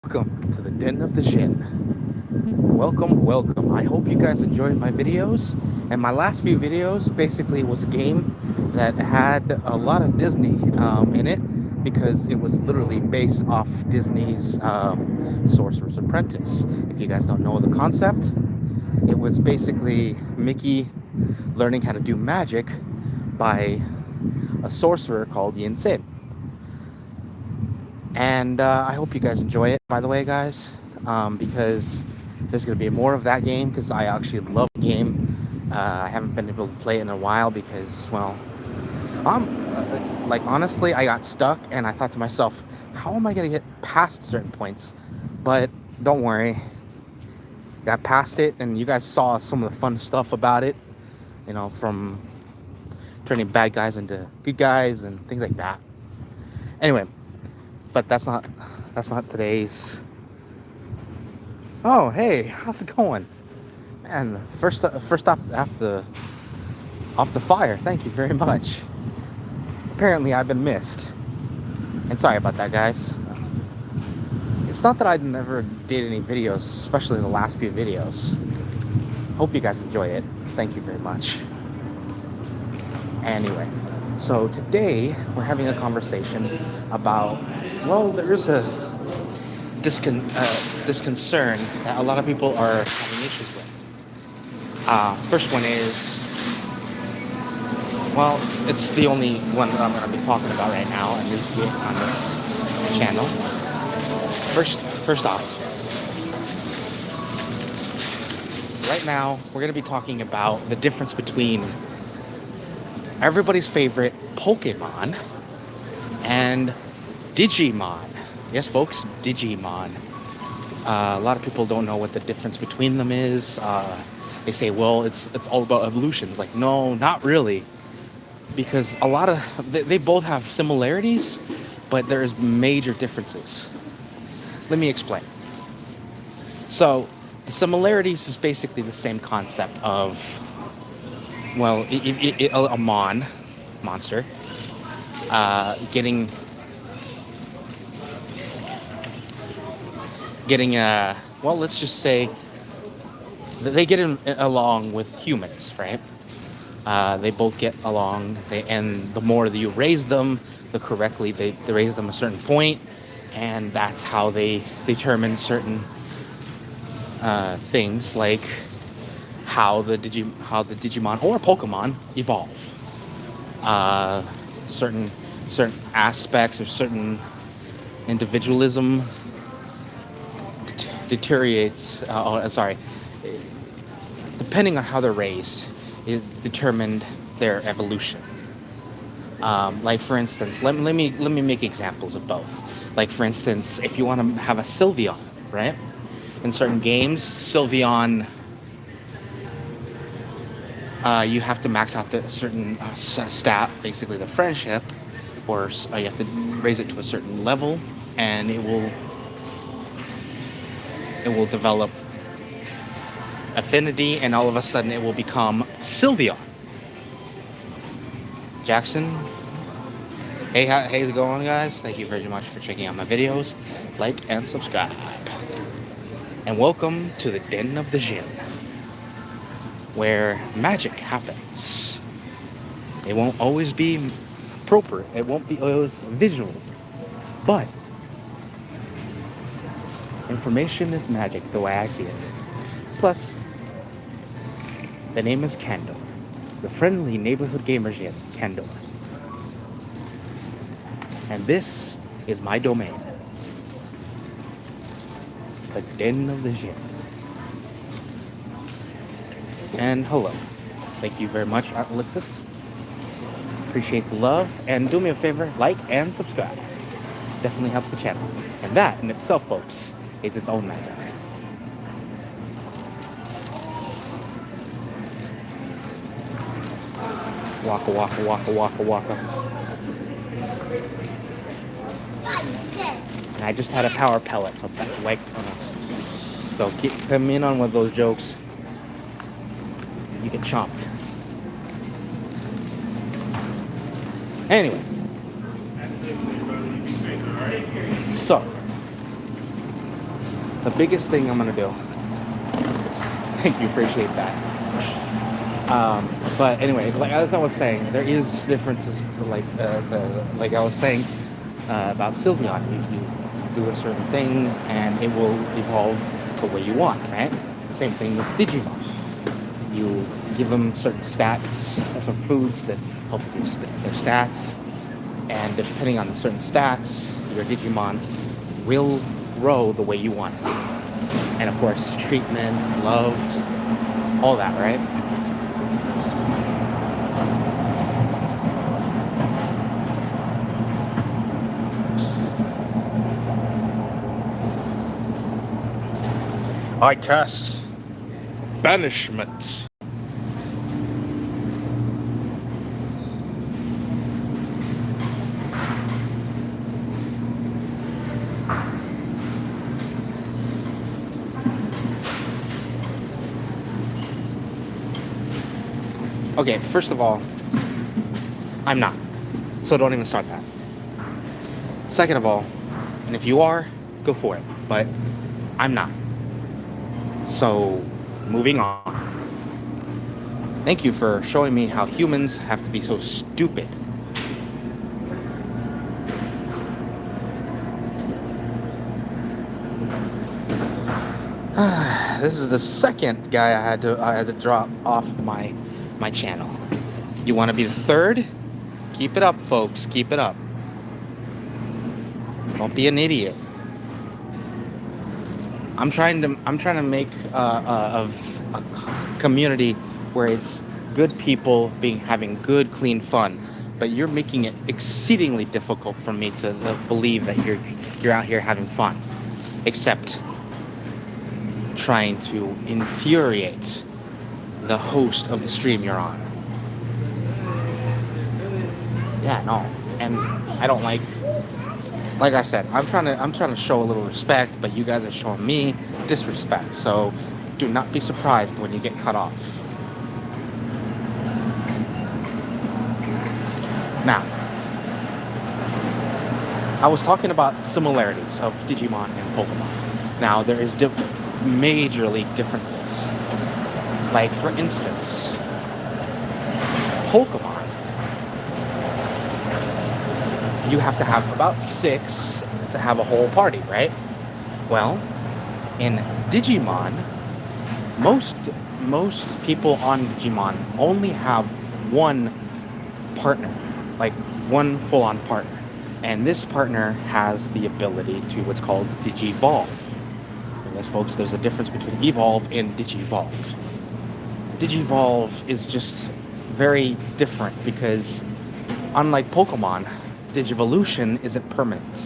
Welcome to the Den of the Djinn. Welcome, welcome. I hope you guys enjoyed my videos. And my last few videos basically was a game that had a lot of Disney in it because it was literally based off Disney's Sorcerer's Apprentice. If you guys don't know the concept, it was basically Mickey learning how to do magic by a sorcerer called Yin. And I hope you guys enjoy it, by the way, guys, because there's going to be more of that game because I actually love the game. I haven't been able to play it in a while because, well, like, honestly, I got stuck and I thought to myself, how am I going to get past certain points? But don't worry, got past it, and you guys saw some of the fun stuff about it, from turning bad guys into good guys and things like that. Anyway, but that's not today's. Oh, hey, how's it going? Man, first off the fire. Thank you very much. Apparently, I've been missed, and sorry about that, guys. It's not that I never did any videos, especially the last few videos. Hope you guys enjoy it. Thank you very much. Anyway, so today we're having a conversation about, well, there's this concern that a lot of people are having issues with. First one is, well, it's the only one that I'm going to be talking about right now, and this is on this channel. First off, right now we're going to be talking about the difference between everybody's favorite Pokemon and Digimon. Yes, folks, Digimon. A lot of people don't know what the difference between them is. They say, well, it's all about evolution. Like, no, not really. Because they both have similarities, but there's major differences. Let me explain. So, the similarities is basically the same concept of, well, a monster, getting well, let's just say they get along with humans, right? They both get along, and the more that you raise them, the correctly they raise them a certain point, and that's how they determine certain things, like how the Digimon or Pokemon evolve. Certain aspects or certain individualism deteriorates. Depending on how they're raised, it determined their evolution. Like, for instance, let me make examples of both. Like, for instance, if you want to have a Sylveon, right? In certain games, Sylveon, you have to max out the certain stat, basically the friendship, or you have to raise it to a certain level, and it will develop affinity, and all of a sudden it will become Sylveon. Jackson, hey, how's it going, guys? Thank you very much for checking out my videos. Like and subscribe. And welcome to the Den of the Djinn, where magic happens. It won't always be appropriate. It won't be always visual. But information is magic, the way I see it. Plus, the name is Kandor, the friendly neighborhood gamer Djinn, Kandor. And this is my domain, the Den of the Djinn. And hello. Thank you very much, Alexis. Appreciate the love. And do me a favor, like and subscribe. Definitely helps the channel. And that in itself, folks, is its own magic. Waka, waka, waka, waka, waka. And I just had a power pellet, so like, so keep coming in on one of those jokes. You get chomped. Anyway, so The biggest thing I'm gonna do. Thank you, appreciate that. But anyway, like as I was saying, there is differences. Like I was saying about Sylveon, you do a certain thing, and it will evolve the way you want, right? Same thing with Digimon. You give them certain stats, some foods that help boost their stats, and depending on the certain stats, your Digimon will grow the way you want it. And of course, treatment, love, all that, right? I cast banishment. Okay, first of all, I'm not. So don't even start that. Second of all, and if you are, go for it. But I'm not. So, moving on. Thank you for showing me how humans have to be so stupid. This is the second guy I had to drop off my channel. You want to be the third? Keep it up, folks. Keep it up. Don't be an idiot. I'm trying to make a community where it's good people having good, clean fun. But you're making it exceedingly difficult for me to believe that you're out here having fun. Except trying to infuriate the host of the stream you're on. Yeah, no. And I don't like I said, I'm trying to show a little respect, but you guys are showing me disrespect. So do not be surprised when you get cut off. Now, I was talking about similarities of Digimon and Pokemon. Now, there is majorly differences. Like, for instance, Pokemon, you have to have about 6 to have a whole party, right? Well, in Digimon, most people on Digimon only have one partner, like one full-on partner. And this partner has the ability to what's called Digivolve. Yes, folks, there's a difference between Evolve and Digivolve. Digivolve is just very different because, unlike Pokemon, Digivolution isn't permanent.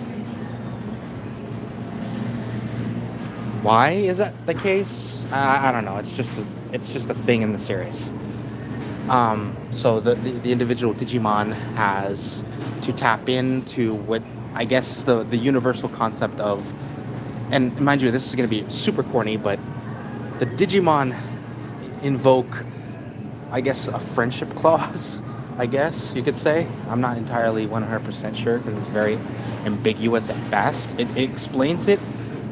Why is that the case? I don't know. It's just a thing in the series. So the individual Digimon has to tap into what I guess the universal concept of, and mind you, this is going to be super corny, but the Digimon invoke, I guess, a friendship clause, I guess you could say. I'm not entirely 100% sure because it's very ambiguous at best. It explains it,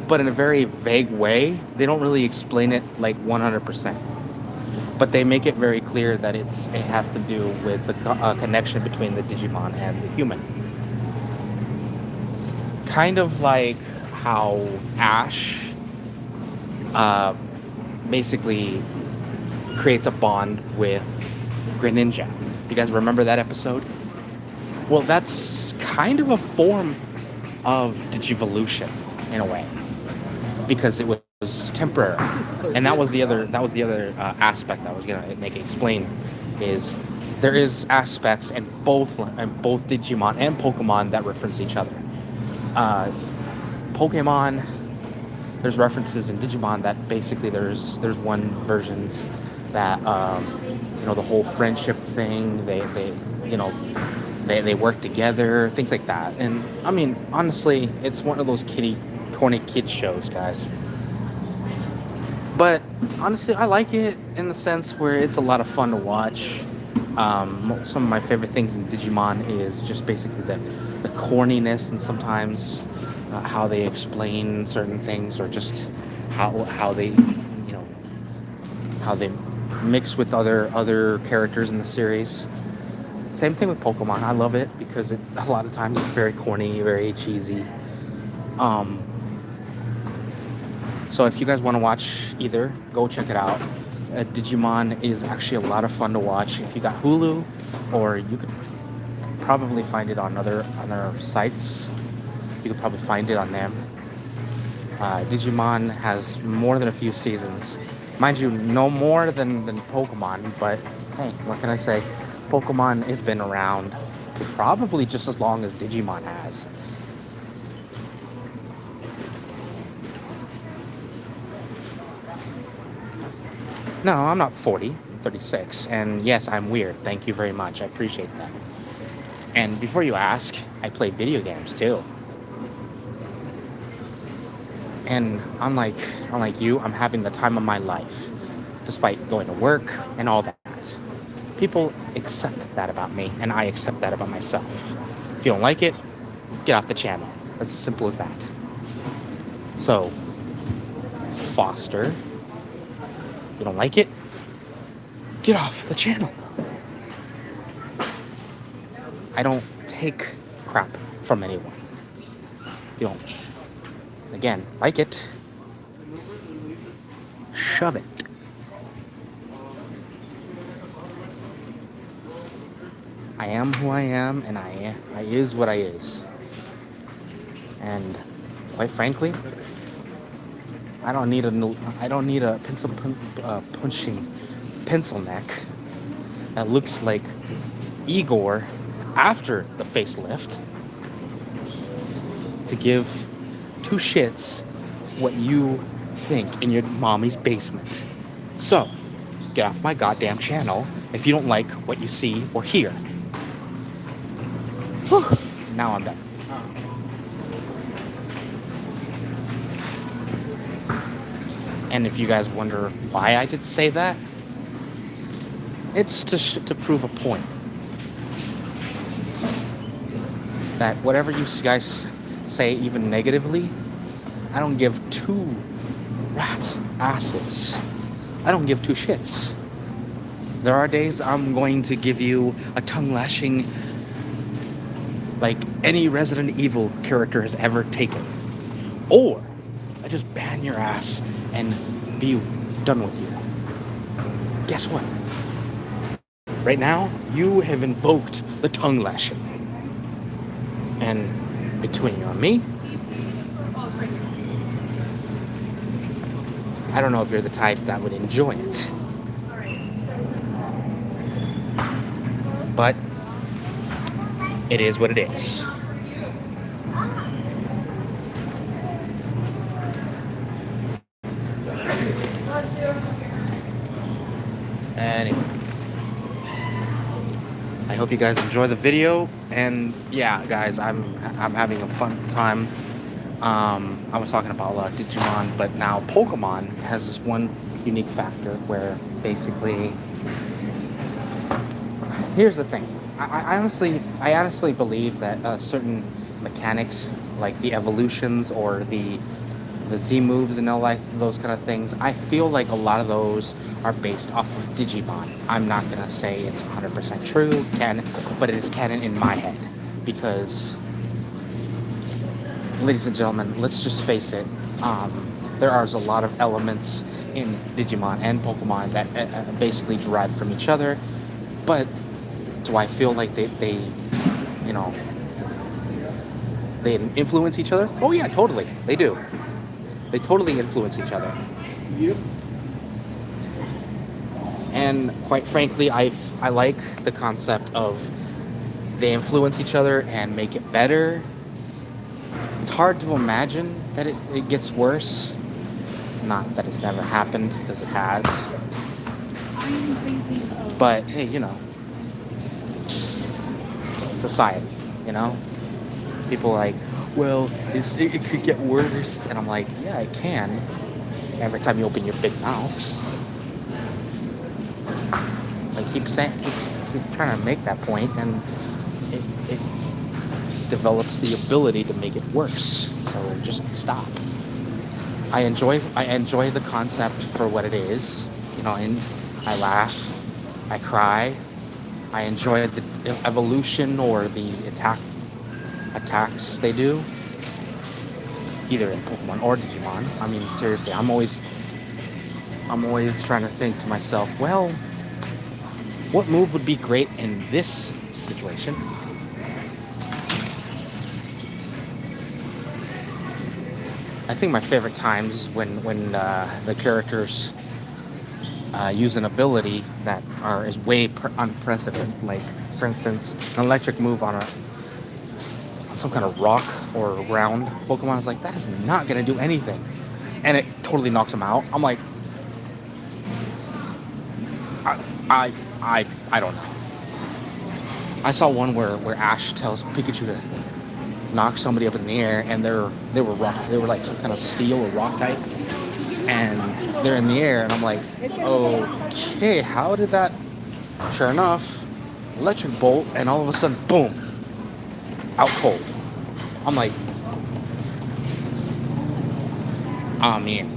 but in a very vague way. They don't really explain it like 100%. But they make it very clear that it has to do with the connection between the Digimon and the human. Kind of like how Ash basically creates a bond with Greninja. You guys remember that episode? Well, that's kind of a form of Digivolution in a way, because it was temporary, and that was the other aspect I was gonna make it explain. Is there is aspects in both Digimon and Pokemon that reference each other. Pokemon, there's references in Digimon that basically there's one versions that the whole friendship thing, they work together, things like that. And I mean, honestly, it's one of those corny kid shows, guys. But honestly, I like it in the sense where it's a lot of fun to watch. Some of my favorite things in Digimon is just basically the corniness and sometimes how they explain certain things, or just how they, you know, how they mix with other characters in the series. Same thing with Pokemon. I love it because a lot of times it's very corny, very cheesy. Um, so if you guys want to watch either, go check it out. Digimon is actually a lot of fun to watch if you got Hulu, or you could probably find it on other sites. You could probably find it on them. Digimon has more than a few seasons. Mind you, no more than Pokemon, but hey, what can I say? Pokemon has been around probably just as long as Digimon has. No, I'm not 40, I'm 36. And yes, I'm weird. Thank you very much. I appreciate that. And before you ask, I play video games too. And unlike you, I'm having the time of my life, despite going to work and all that. People accept that about me, and I accept that about myself. If you don't like it, get off the channel. That's as simple as that. So, Foster, if you don't like it, get off the channel. I don't take crap from anyone. If you don't, again, like it, shove it. I am who I am, and I is what I is. And quite frankly, I don't need a punching pencil neck that looks like Igor after the facelift to give two shits what you think in your mommy's basement. So, get off my goddamn channel if you don't like what you see or hear. Whew. Now I'm done. And if you guys wonder why I did say that, it's to prove a point. That whatever you guys say, even negatively, I don't give two rats' asses. I don't give two shits. There are days I'm going to give you a tongue lashing like any Resident Evil character has ever taken. Or I just ban your ass and be done with you. Guess what? Right now, you have invoked the tongue lashing. And between you and me, I don't know if you're the type that would enjoy it. But it is what it is. Anyway, I hope you guys enjoy the video, and yeah, guys, I'm having a fun time. I was talking about a lot of Digimon, but now Pokemon has this one unique factor where basically, here's the thing. I honestly believe that certain mechanics, like the evolutions or the Z moves and all like those kind of things, I feel like a lot of those are based off of Digimon. I'm not gonna say it's 100% true, canon, but it is canon in my head because, ladies and gentlemen, let's just face it. There are a lot of elements in Digimon and Pokemon that basically derive from each other, but do I feel like they influence each other? Oh yeah, totally. They do. They totally influence each other. Yep. And quite frankly, I like the concept of they influence each other and make it better. It's hard to imagine that it gets worse. Not that it's never happened, because it has. But hey, society, people like, well, it could get worse, and I'm like, yeah, it can. Every time you open your big mouth, like keep trying to make that point, and develops the ability to make it worse. So just stop. I enjoy the concept for what it is, and I laugh, I cry, I enjoy the evolution or the attacks they do, either in Pokemon or Digimon. I mean, seriously, I'm always trying to think to myself, well, what move would be great in this situation? I think my favorite times is when the characters use an ability that is way unprecedented. Like, for instance, an electric move on some kind of rock or ground Pokemon is like, that is not gonna do anything, and it totally knocks them out. I'm like, I don't know. I saw one where Ash tells Pikachu to knock somebody up in the air, and they were rock. They were like some kind of steel or rock type, and they're in the air, and I'm like, okay, how did that? Sure enough, electric bolt, and all of a sudden, boom, out cold. I'm like, I mean,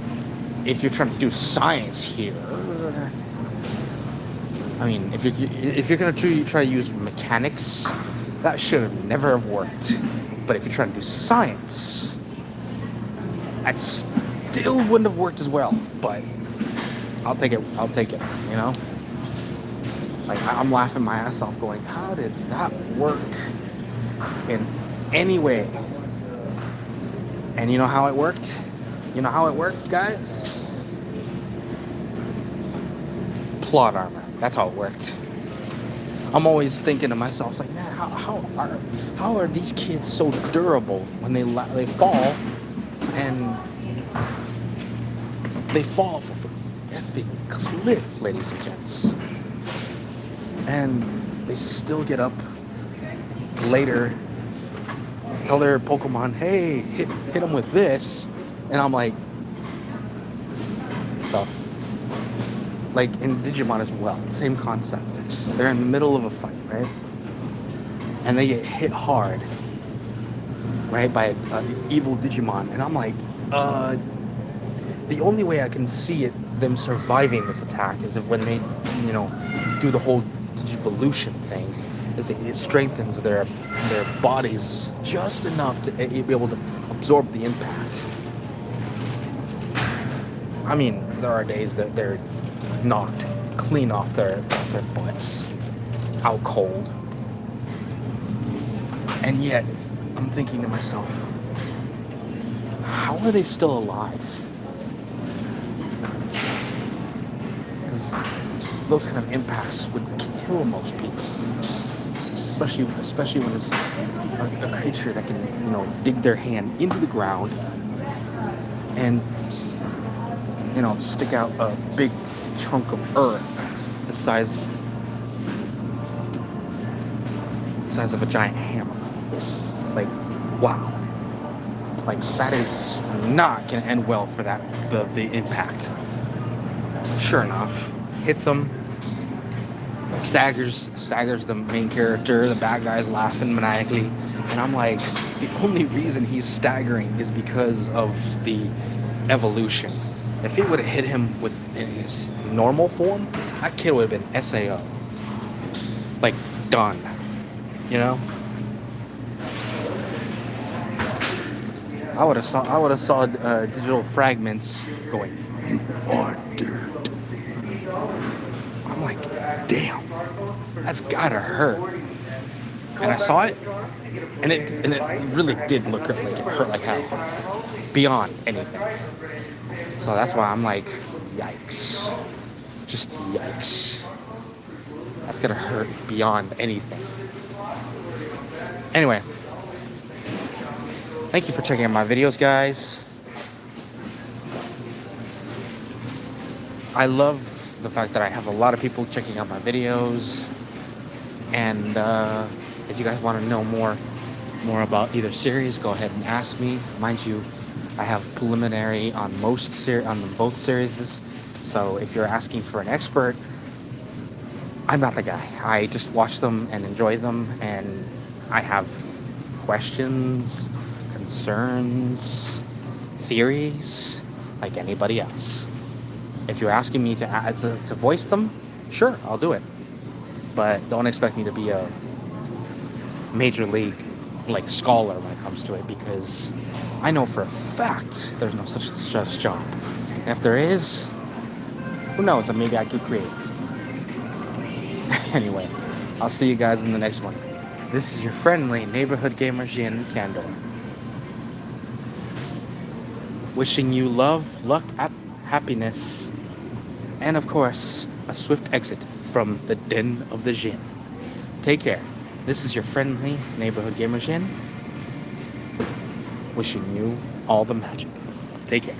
if you're trying to do science here, I mean, if you're gonna try to use mechanics, that should have never have worked. But if you're trying to do science, that still wouldn't have worked as well. But I'll take it. Like, I'm laughing my ass off, going, how did that work in any way? And you know how it worked? You know how it worked, guys? Plot armor. That's how it worked. I'm always thinking to myself, like, man, how are these kids so durable when they fall, and they fall off a effing cliff, ladies and gents, and they still get up later, tell their Pokemon, hey, hit them with this, and I'm like, like in Digimon as well, same concept. They're in the middle of a fight, right? And they get hit hard, right, by an evil Digimon. And I'm like, the only way I can see them surviving this attack is if when they, do the whole Digivolution thing, is it strengthens their bodies just enough to be able to absorb the impact. I mean, there are days that they're knocked clean off their butts, out cold. And yet, I'm thinking to myself, how are they still alive? Because those kind of impacts would kill most people. Especially when it's a creature that can, dig their hand into the ground and, stick out a big chunk of earth the size of a giant hammer. Like, wow. Like, that is not gonna end well for the impact. Sure enough, hits him, staggers the main character, the bad guy's laughing maniacally, and I'm like, the only reason he's staggering is because of the evolution. If it would have hit him in his normal form, that kid would have been SAO. Like, done. I would have saw digital fragments going, "You are dirt." I'm like, damn, that's gotta hurt. And I saw it, and it really did look like it hurt like hell, beyond anything. So that's why I'm like, yikes. Just yikes. That's gonna hurt beyond anything. Anyway, thank you for checking out my videos, guys. I love the fact that I have a lot of people checking out my videos. And if you guys want to know more about either series, go ahead and ask me. Mind you, I have preliminary on both series. So if you're asking for an expert, I'm not the guy. I just watch them and enjoy them, and I have questions, concerns, theories, like anybody else. If you're asking me to voice them, sure, I'll do it. But don't expect me to be a major league like scholar when it comes to it, because I know for a fact there's no such job. And if there is, who knows? Maybe I could create. Anyway, I'll see you guys in the next one. This is your friendly neighborhood gamer Djinn Candor. Wishing you love, luck, happiness, and of course, a swift exit from the den of the Djinn. Take care. This is your friendly neighborhood gamer Djinn, wishing you all the magic. Take care.